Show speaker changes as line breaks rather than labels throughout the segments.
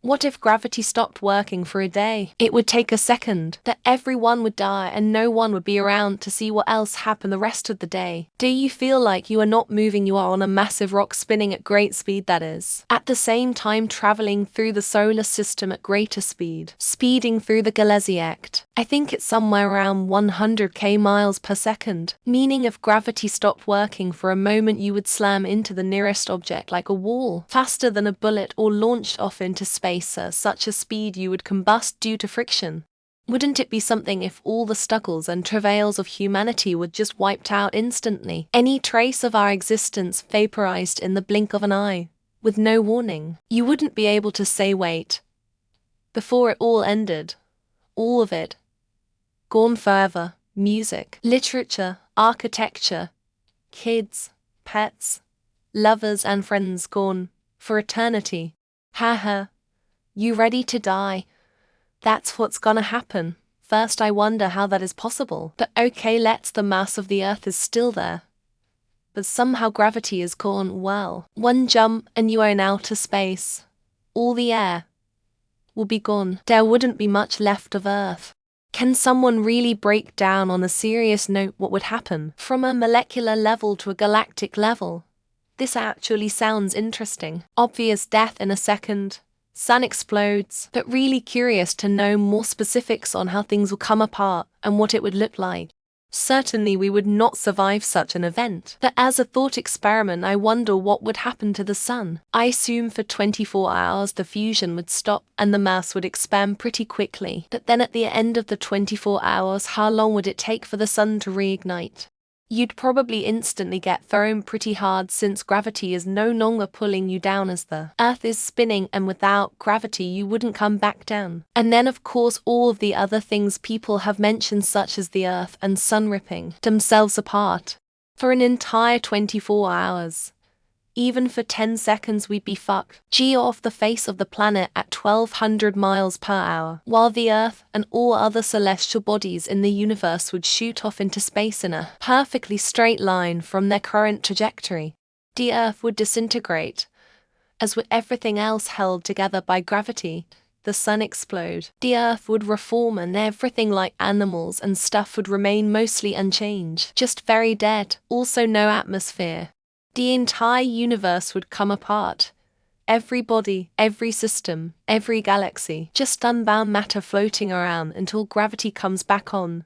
What if gravity stopped working for a day? It would take a second, that everyone would die and no one would be around to see what else happened the rest of the day. Do you feel like you are not moving, you are on a massive rock spinning at great speed, that is? At the same time traveling through the solar system at greater speed, speeding through the Galaxy Act. I think it's somewhere around 100k miles per second, meaning if gravity stopped working for a moment you would slam into the nearest object like a wall, faster than a bullet, or launched off into space at such a speed you would combust due to friction. Wouldn't it be something if all the struggles and travails of humanity were just wiped out instantly? Any trace of our existence vaporized in the blink of an eye, with no warning. You wouldn't be able to say wait. Before it all ended. All of it. Gone forever. Music, literature, architecture, kids, pets, lovers and friends gone. For eternity. Haha. You ready to die? That's what's gonna happen. First I wonder how that is possible. But okay, the mass of the earth is still there. But somehow gravity is gone. Well, one jump and you are in outer space. All the air will be gone. There wouldn't be much left of Earth. Can someone really break down on a serious note what would happen from a molecular level to a galactic level? This actually sounds interesting. Obvious death in a second. Sun explodes, but really curious to know more specifics on how things will come apart and what it would look like. Certainly we would not survive such an event. But as a thought experiment, I wonder what would happen to the sun. I assume for 24 hours the fusion would stop and the mass would expand pretty quickly. But then at the end of the 24 hours, how long would it take for the sun to reignite? You'd probably instantly get thrown pretty hard since gravity is no longer pulling you down as the Earth is spinning, and without gravity you wouldn't come back down. And then of course all of the other things people have mentioned, such as the Earth and sun ripping themselves apart. For an entire 24 hours. Even for 10 seconds we'd be fucked. Off the face of the planet at 1200 miles per hour, while the Earth and all other celestial bodies in the universe would shoot off into space in a perfectly straight line from their current trajectory. The Earth would disintegrate, as with everything else held together by gravity. The sun explode. The Earth would reform and everything like animals and stuff would remain mostly unchanged, just very dead. Also no atmosphere. The entire universe would come apart. Every body, every system, every galaxy, just unbound matter floating around until gravity comes back on.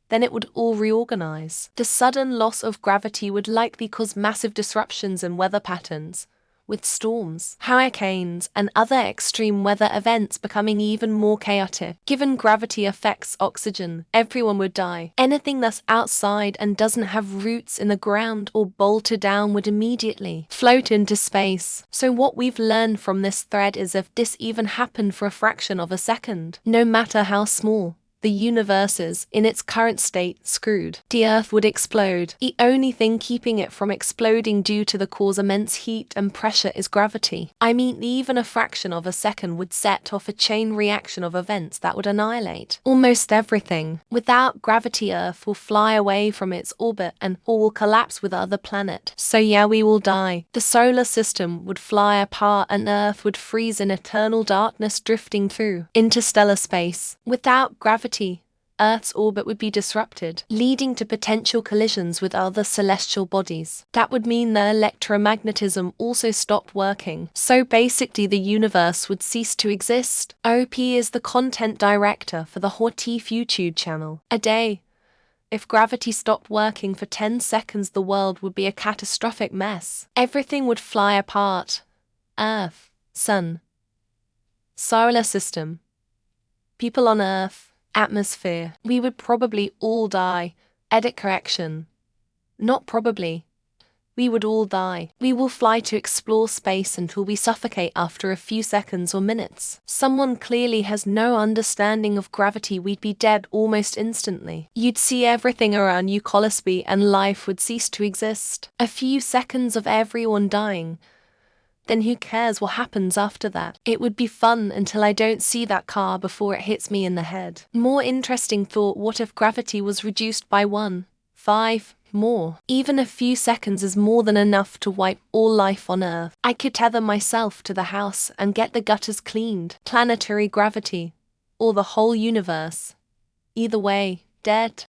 Then it would all reorganize. The sudden loss of gravity would likely cause massive disruptions in weather patterns, with storms, hurricanes, and other extreme weather events becoming even more chaotic. Given gravity affects oxygen, everyone would die. Anything that's outside and doesn't have roots in the ground or bolted down would immediately float into space. So what we've learned from this thread is if this even happened for a fraction of a second, no matter how small, the universe is, in its current state, screwed. The Earth would explode. The only thing keeping it from exploding due to the cause immense heat and pressure is gravity. I mean, even a fraction of a second would set off a chain reaction of events that would annihilate almost everything. Without gravity, Earth will fly away from its orbit and or will collapse with other planets. So yeah, we will die. The solar system would fly apart and Earth would freeze in eternal darkness, drifting through interstellar space. Without gravity, Earth's orbit would be disrupted, leading to potential collisions with other celestial bodies. That would mean the electromagnetism also stopped working. So basically the universe would cease to exist. OP is the content director for the Hot YouTube channel. A day. If gravity stopped working for 10 seconds, the world would be a catastrophic mess. Everything would fly apart. Earth, sun, solar system, people on Earth, atmosphere. We would probably all die. Edit correction. Not probably. We would all die. We will fly to explore space until we suffocate after a few seconds or minutes. Someone clearly has no understanding of gravity. We'd be dead almost instantly. You'd see everything around you collapse and life would cease to exist. A few seconds of everyone dying. Then who cares what happens after that? It would be fun until I don't see that car before it hits me in the head. More interesting thought, what if gravity was reduced by 1/5 more. Even a few seconds is more than enough to wipe all life on Earth. I could tether myself to the house and get the gutters cleaned. Planetary gravity, or the whole universe. Either way, dead.